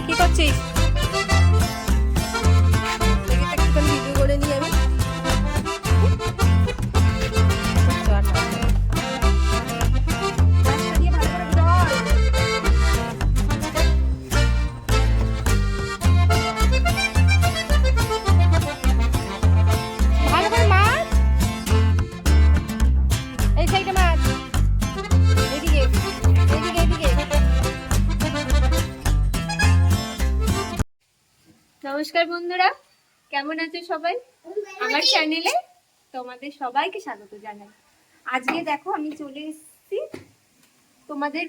কি করছিস? ভিডিও করে নিয়ে আমি ভালো করে মাছ, এই সাইডে মাছ, এদিকে এদিকে এদিকে। নমস্কার বন্ধুরা, কেমন আছো সবাই? আমার চ্যানেলে তোমাদের সবাইকে স্বাগত জানাই। আজকে দেখো আমি চলে এসেছি তোমাদের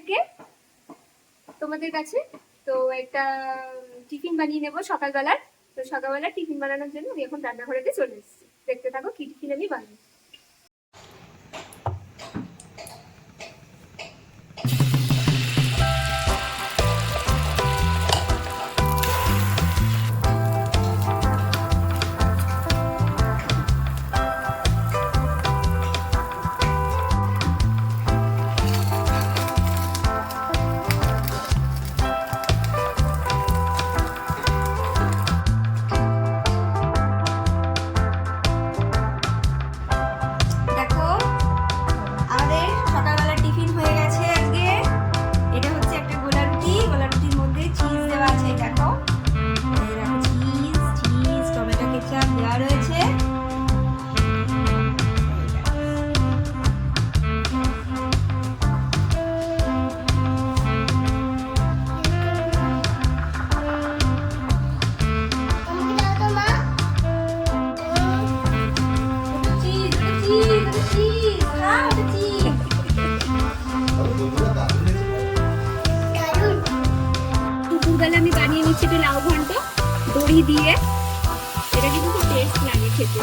কাছে। তো একটা টিফিন বানিয়ে নেবো সকালবেলার। তো সকালবেলা টিফিন বানানোর জন্য আমি এখন রান্নাঘরেতে চলে এসেছি। দেখতে থাকো কি টিফিন আমি বানাই। দুপুরবেলা আমি বানিয়ে নিচ্ছি লাউ ঘন্ট দড়ি দিয়ে। এটা কিন্তু খুব টেস্ট লাগে খেতে।